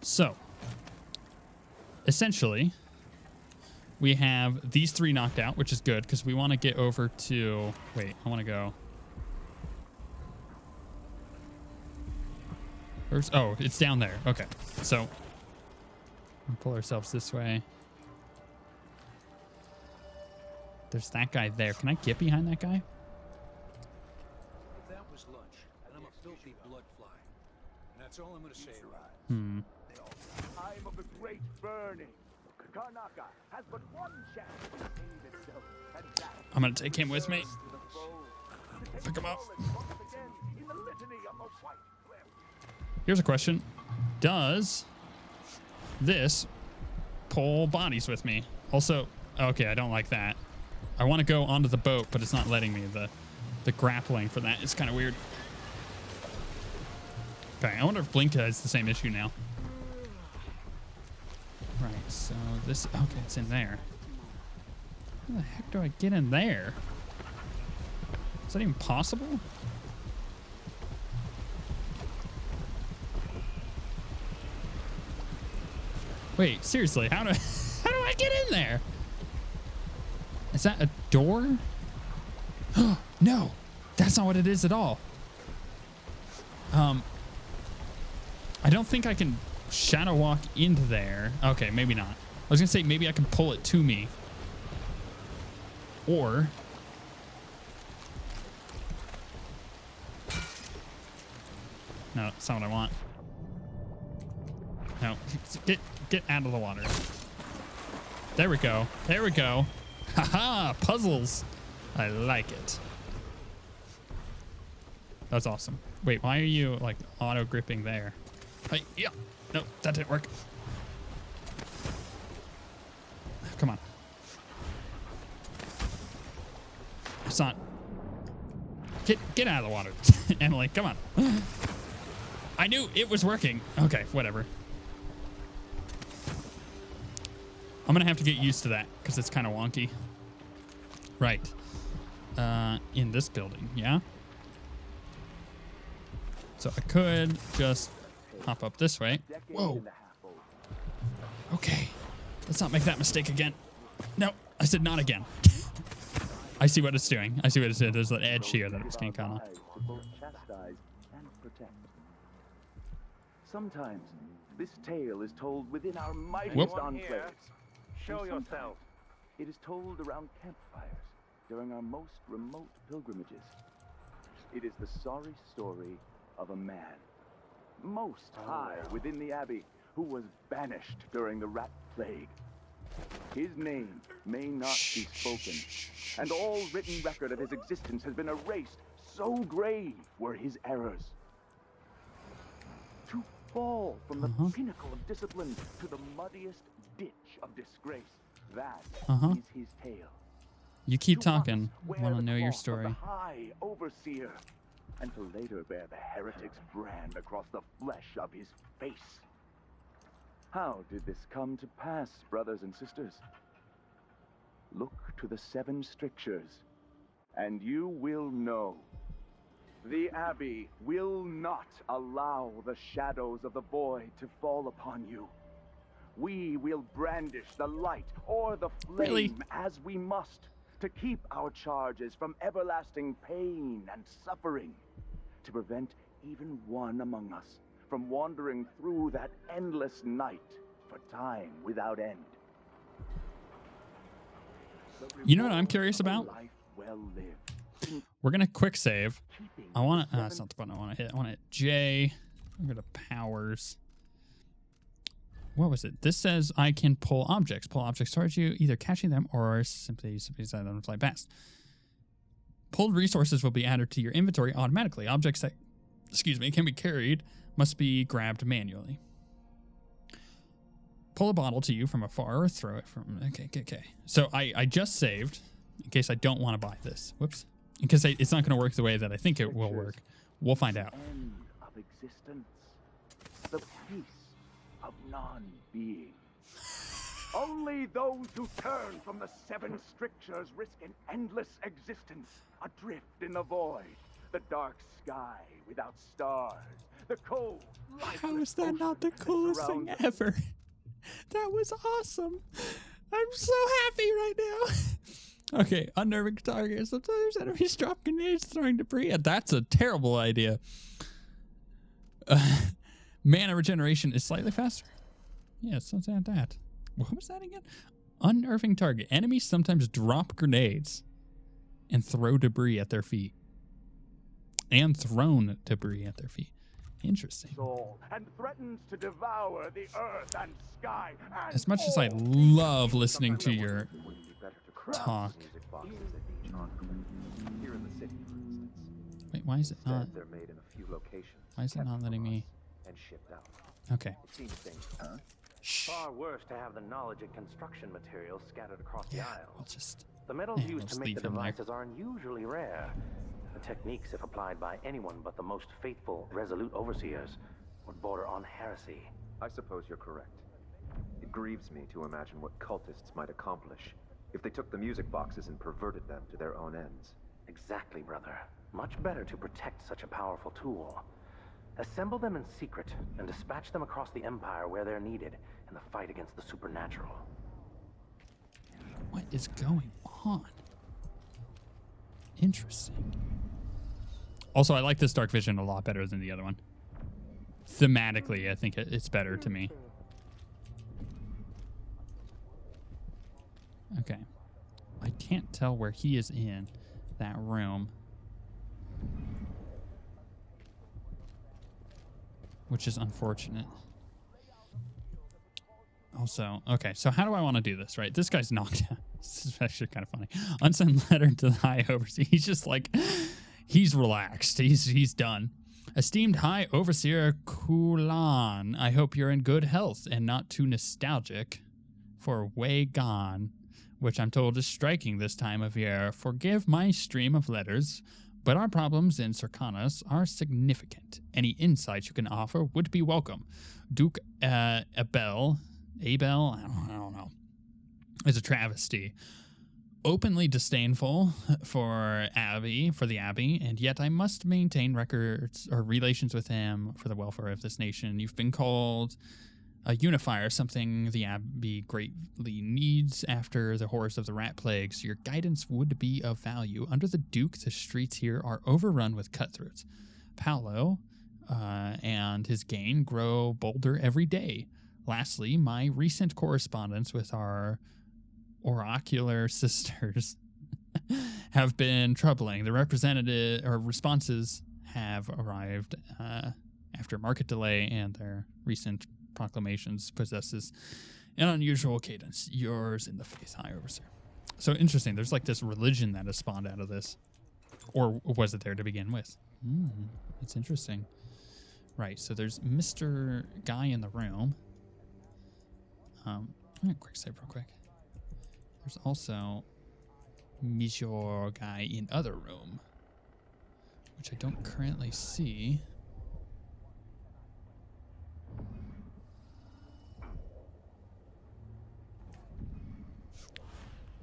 So, essentially, we have these 3 knocked out, which is good because we want to get over to... Wait, I want to go... Oh, it's down there. Okay, so we'll pull ourselves this way. There's that guy there. Can I get behind that guy? That was lunch, and I'm a filthy blood fly. And that's all I'm gonna say about it. Hmm. Time of the great burning. Karnaka has but one chance to save itself, and that I'm gonna take him with me. Pick him up. Here's a question. Does this pull bodies with me? Also, okay, I don't like that. I want to go onto the boat, but it's not letting me. The grappling for that is kind of weird. Okay, I wonder if Blink has the same issue now. Right, so this... Okay, it's in there. How the heck do I get in there? Is that even possible? Wait, seriously, how do I get in there? Is that a door? No, that's not what it is at all. I don't think I can shadow walk into there. Okay, maybe not. I was gonna say maybe I can pull it to me. Or no, that's not what I want. No, get out of the water. There we go. There we go. Haha, puzzles. I like it. That's awesome. Wait, why are you like auto gripping there? Hey, yeah. No, that didn't work. Come on. It's not. Get out of the water, Emily. Come on. I knew it was working. Okay, whatever. I'm gonna have to get used to that because it's kind of wonky. Right. In this building, yeah? So I could just hop up this way. Whoa. Okay. Let's not make that mistake again. No, I said not again. I see what it's doing. I see what it's doing. There's an edge here that it's getting caught on. Sometimes this tale is told within our mightiest enclaves. Show yourself. It is told around campfires during our most remote pilgrimages. It is the sorry story of a man, most high within the Abbey, who was banished during the rat plague. His name may not be spoken, and all written record of his existence has been erased. So grave were his errors. To fall from the pinnacle of discipline to the muddiest ditch of disgrace, that is his tale. You keep talking. I want to know your story. The high overseer, and to later bear the heretic's brand across the flesh of his face. How did this come to pass, brothers and sisters? Look to the 7 strictures, and you will know. The Abbey will not allow the shadows of the void to fall upon you. We will brandish the light or the flame as we must to keep our charges from everlasting pain and suffering, to prevent even one among us from wandering through that endless night for time without end. You know what I'm curious about? Life well lived. We're gonna quick save. I want to. That's not the button I want to hit. I want to hit J. I'm gonna powers. What was it? This says I can pull objects. Pull objects towards you, either catching them or simply decide them to fly past. Pulled resources will be added to your inventory automatically. Objects that, can be carried must be grabbed manually. Pull a bottle to you from afar or throw it from... Okay. So I just saved in case I don't want to buy this. Whoops. In case it's not going to work the way that I think it will work. We'll find out. End of existence. The peace of non-being. Only those who turn from the 7 strictures risk an endless existence, adrift in the void. The dark sky without stars. The cold, How is that not the coolest thing ever? That was awesome. I'm so happy right now. Okay, unnerving target. Sometimes enemies drop grenades throwing debris. That's a terrible idea. Mana regeneration is slightly faster. Yeah, it's something like that. What was that again? Unnerving target. Enemies sometimes drop grenades and throw debris at their feet. And thrown debris at their feet. Interesting. soul and threatens to devour the earth and sky. And As much as I love listening to your talk. Wait, why is it not? Why is it not letting me? Okay. Far worse to have the knowledge and construction materials scattered across the Yeah, aisles. we'll just. The metals Yeah, we'll used to just make leave the him there. devices are unusually rare. The techniques, if applied by anyone but the most faithful, resolute overseers, would border on heresy. I suppose you're correct. It grieves me to imagine what cultists might accomplish if they took the music boxes and perverted them to their own ends. Exactly, brother. Much better to protect such a powerful tool. Assemble them in secret and dispatch them across the Empire where they're needed in the fight against the supernatural. What is going on? Interesting. Also, I like this Dark Vision a lot better than the other one. Thematically, I think it's better to me. Okay. I can't tell where he is in that room. Which is unfortunate. Also, okay, so how do I want to do this, right? This guy's knocked out. This is actually kind of funny. Unsent letter to the High Overseer. He's just like, he's relaxed. He's done. Esteemed High Overseer Kulan, I hope you're in good health and not too nostalgic for Way Gone, which I'm told is striking this time of year. Forgive my stream of letters, but our problems in Circanas are significant. Any insights you can offer would be welcome. Duke Abel, I don't know, is a travesty. Openly disdainful for the Abbey, and yet I must maintain records or relations with him for the welfare of this nation. You've been called a unifier, something the Abbey greatly needs after the horrors of the rat plagues. Your guidance would be of value. Under the Duke, the streets here are overrun with cutthroats. Paolo and his gang grow bolder every day. Lastly, my recent correspondence with our oracular sisters have been troubling. The responses have arrived after market delay, and their recent proclamations possesses an unusual cadence. Yours in the faith, High Overseer. So interesting. There's like this religion that has spawned out of this. Or was it there to begin with? It's interesting. Right, so there's Mr. Guy in the room. I'm gonna quick save real quick. There's also Monsieur Guy in other room, which I don't currently see.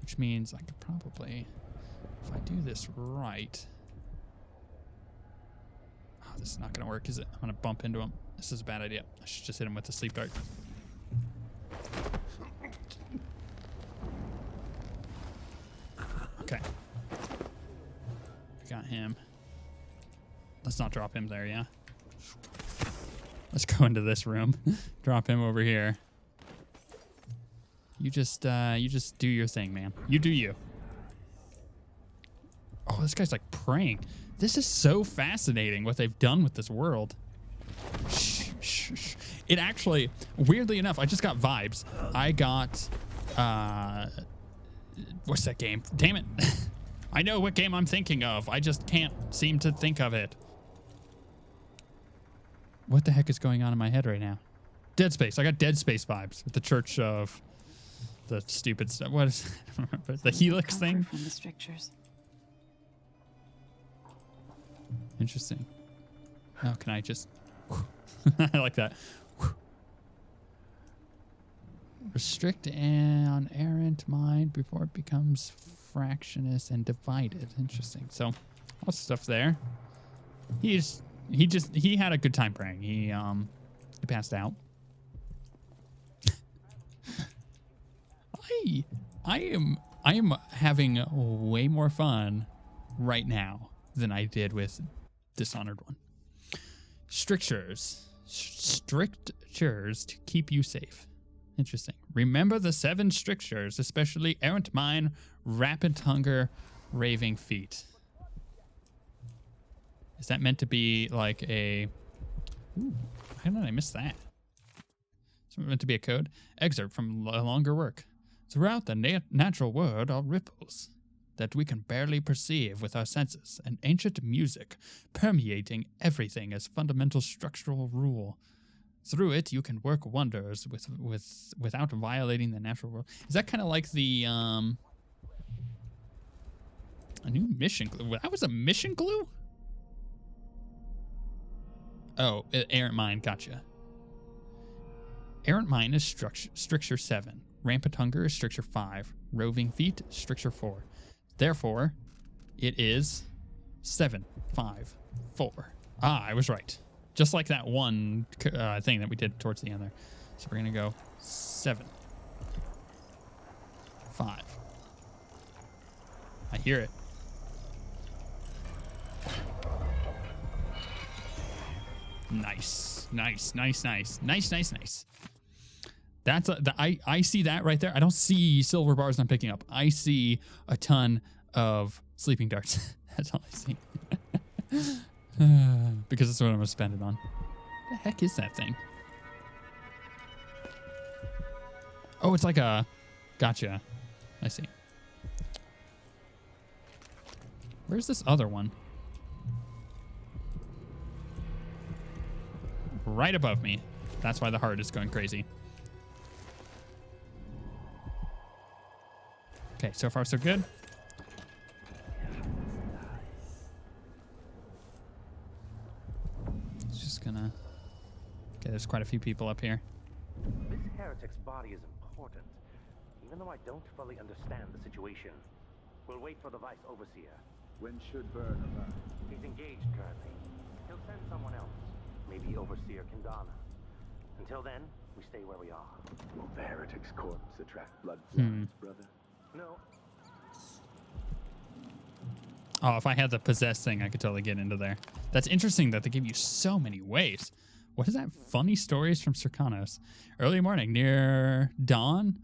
Which means I could probably, if I do this right. Oh, this is not going to work, is it? I'm going to bump into him. This is a bad idea. I should just hit him with the sleep dart. Okay. We got him. Let's not drop him there, yeah? Let's go into this room. Drop him over here. You just do your thing, man. You do you. Oh, this guy's like praying. This is so fascinating what they've done with this world. Shh, shh, shh. It actually, weirdly enough, I just got vibes. I got, what's that game? Damn it. I know what game I'm thinking of. I just can't seem to think of it. What the heck is going on in my head right now? Dead Space. I got Dead Space vibes with the Church of the stupid stuff. What is it? The Helix thing? From the strictures. Interesting. Oh, can I just... I like that. Restrict an errant mind before it becomes fractious and divided. Interesting. So, lots of stuff there. He had a good time praying. He passed out. I am having way more fun right now than I did with Dishonored 1. Strictures to keep you safe. Interesting. Remember the 7 strictures, especially errant mind, rapid hunger, raving feet. Is that meant to be like a... Ooh, how did I miss that? Is it meant to be a code? Excerpt from a longer work. Throughout the natural world are ripples that we can barely perceive with our senses, an ancient music permeating everything as fundamental structural rule. Through it, you can work wonders without violating the natural world. Is that kind of like the a new mission glue? That was a mission glue? Oh, errant mind, gotcha. Errant mind is stricture 7. Rampant hunger is stricture 5. Roving feet, stricture 4. Therefore, it is 7, 5, 4. Ah, I was right. Just like that one thing that we did towards the end there. So we're going to go 7, 5. I hear it. Nice, nice, nice, nice, nice, nice, nice. That's I see that right there. I don't see silver bars I'm picking up. I see a ton of sleeping darts. That's all I see. Because that's what I'm gonna spend it on. What the heck is that thing? Oh, it's like a... Gotcha. I see. Where's this other one? Right above me. That's why the heart is going crazy. Okay, so far so good. It's just gonna... Okay, there's quite a few people up here. This heretic's body is important, even though I don't fully understand the situation. We'll wait for the Vice Overseer. When should Burn arrive? He's engaged currently. He'll send someone else, maybe Overseer Kindana. Until then, we stay where we are. Will the heretic's corpse attract blood flies, brother? No. Oh, if I had the possessed thing, I could totally get into there. That's interesting that they give you so many ways. What is that? Funny stories from Circanos. Early morning, near dawn,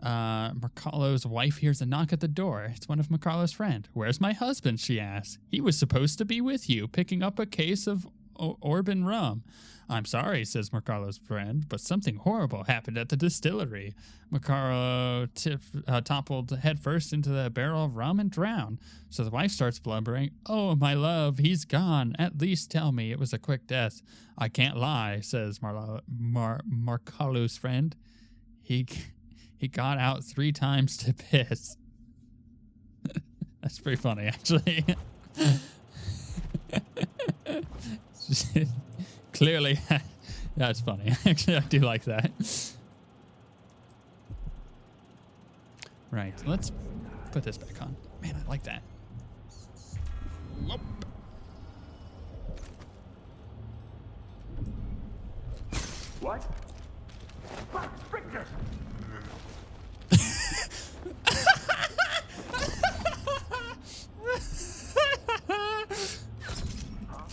Mercalo's wife hears a knock at the door. It's one of Mercalo's friend. Where's my husband? She asks. He was supposed to be with you, picking up a case of Orban rum. I'm sorry, says Mercalo's friend, but something horrible happened at the distillery. Mercalo toppled headfirst into the barrel of rum and drowned. So the wife starts blubbering. Oh, my love, he's gone. At least tell me it was a quick death. I can't lie, says Mercalo's friend. He got out 3 times to piss. That's pretty funny, actually. Clearly, that's funny. Actually, I do like that. Right, let's put this back on. Man, I like that. Whoop. What? Victor!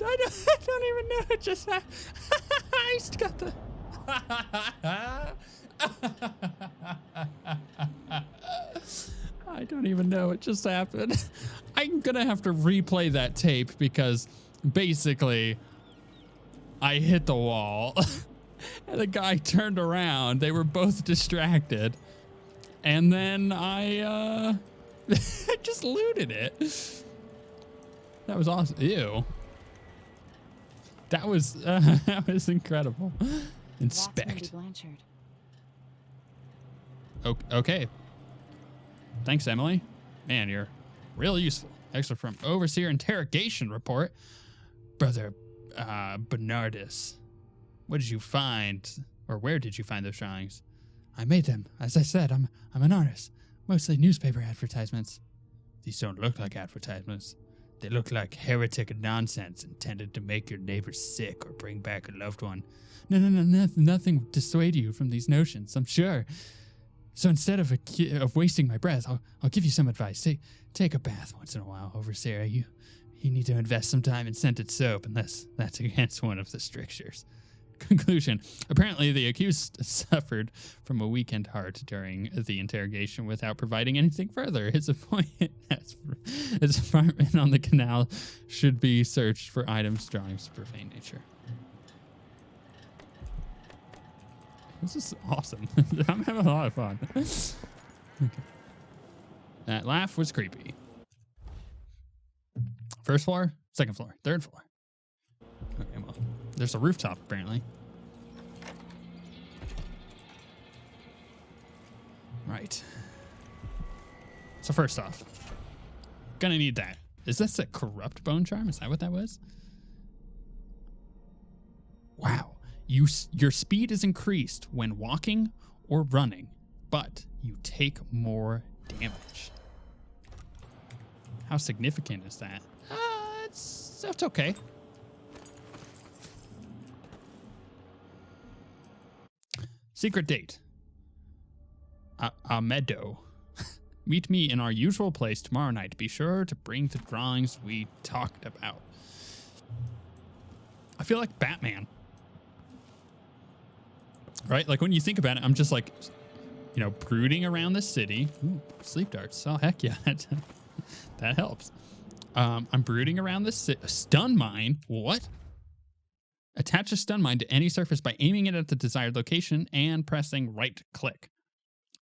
I don't even know. It just I just got the. I don't even know. It just happened. I'm gonna have to replay that tape because basically I hit the wall and the guy turned around. They were both distracted, and then I just looted it. That was awesome. Ew. That was incredible. Inspect. Okay. Thanks, Emily. Man, you're real useful. Excerpt from Overseer Interrogation Report. Brother Bernardus. What did you find? Or where did you find those drawings? I made them. As I said, I'm an artist. Mostly newspaper advertisements. These don't look like advertisements. They look like heretic nonsense intended to make your neighbors sick or bring back a loved one. Nothing will dissuade you from these notions, I'm sure. So instead of wasting my breath, I'll give you some advice. Take a bath once in a while, Overseer. You need to invest some time in scented soap, unless that's against one of the strictures. Conclusion. Apparently, the accused suffered from a weakened heart during the interrogation without providing anything further. His appointment as apartment on the canal should be searched for items, drawings of profane nature. This is awesome. I'm having a lot of fun. Okay. That laugh was creepy. First floor, second floor, third floor. Okay, well, there's a rooftop apparently. Right. So first off, gonna need that. Is this a corrupt bone charm? Is that what that was? Wow. Your speed is increased when walking or running, but you take more damage. How significant is that? It's okay. Secret date. A meadow. Meet me in our usual place tomorrow night. Be sure to bring the drawings we talked about. I feel like Batman. Right? Like when you think about it, I'm just like, you know, brooding around the city. Ooh, sleep darts. Oh, heck yeah. That helps. I'm brooding around the city. Stun mine. What? Attach a stun mine to any surface by aiming it at the desired location and pressing right click.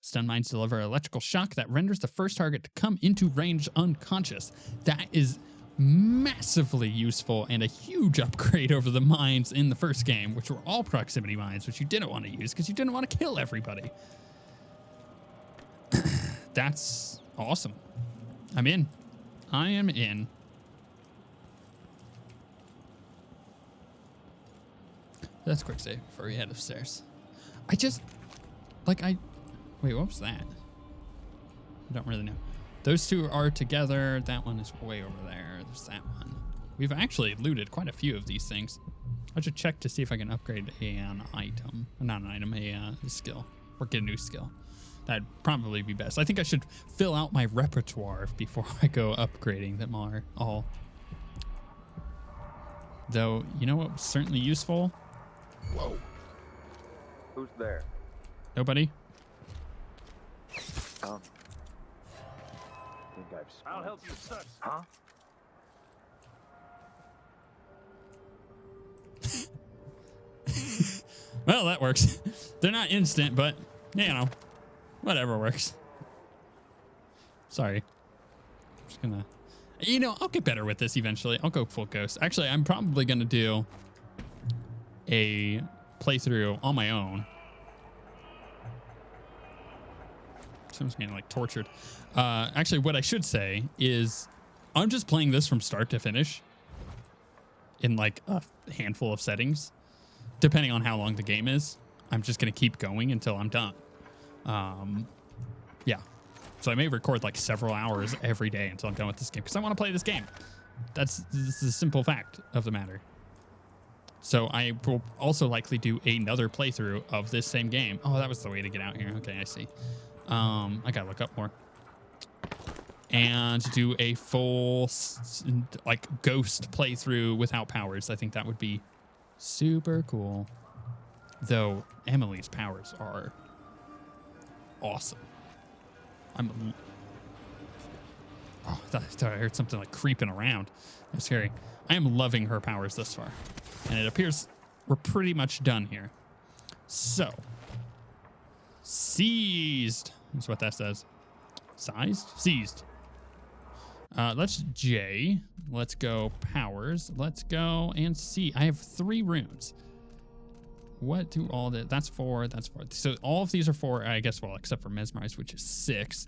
Stun mines deliver electrical shock that renders the first target to come into range unconscious. That is massively useful and a huge upgrade over the mines in the first game, which were all proximity mines, which you didn't want to use because you didn't want to kill everybody. That's awesome. I'm in. I am in. That's a quick save before we head upstairs. Wait, what was that? I don't really know. Those two are together. That one is way over there. There's that one. We've actually looted quite a few of these things. I should check to see if I can upgrade an item. Not an item, a skill. Or get a new skill. That'd probably be best. I think I should fill out my repertoire before I go upgrading them all. Though, you know what was certainly useful? Whoa. Who's there? Nobody? I'll help you search. Huh? Well, that works. They're not instant, but, you know, whatever works. Sorry. I'm just gonna... You know, I'll get better with this eventually. I'll go full ghost. Actually, I'm probably gonna do a playthrough on my own. Someone's getting like tortured. Actually, what I should say is I'm just playing this from start to finish in like a handful of settings, depending on how long the game is. I'm just going to keep going until I'm done. Yeah. So I may record like several hours every day until I'm done with this game because I want to play this game. This is a simple fact of the matter. So I will also likely do another playthrough of this same game. Oh, that was the way to get out here. Okay, I see. I gotta look up more. And do a full like ghost playthrough without powers. I think that would be super cool. Though Emily's powers are awesome. Oh, I thought I heard something like creeping around. That's scary. I am loving her powers thus far. And it appears we're pretty much done here. So, seized is what that says. Sized? Seized. Let's J. Let's go powers. Let's go and C. I have 3 runes. What do all that? That's 4. That's 4. So all of these are 4, I guess, well, except for mesmerize, which is 6.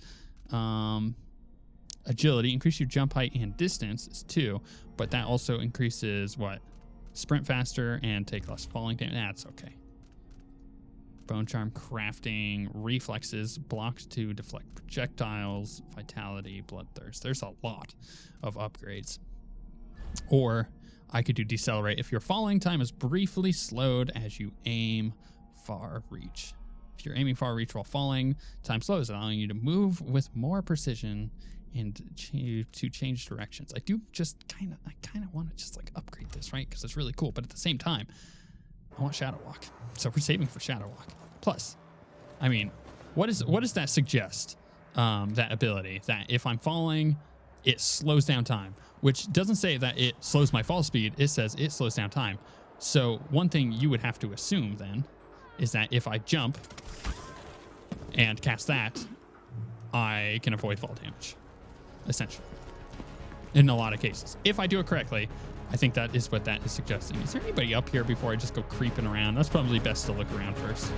Agility, increase your jump height and distance is 2, but that also increases what? Sprint faster and take less falling damage. That's okay. Bone charm crafting, reflexes, blocked to deflect projectiles, vitality, bloodthirst. There's a lot of upgrades. Or I could do decelerate. If your falling time is briefly slowed as you aim far reach. If you're aiming far reach while falling, time slows, allowing you to move with more precision and to change directions. I do just kind of want to just like upgrade this, right? Because it's really cool. But at the same time, I want Shadow Walk. So we're saving for Shadow Walk. Plus, I mean, what does that suggest? That ability that if I'm falling, it slows down time, which doesn't say that it slows my fall speed. It says it slows down time. So one thing you would have to assume then is that if I jump and cast that, I can avoid fall damage, essentially, in a lot of cases. If I do it correctly, I think that is what that is suggesting. Is there anybody up here before I just go creeping around? That's probably best to look around first.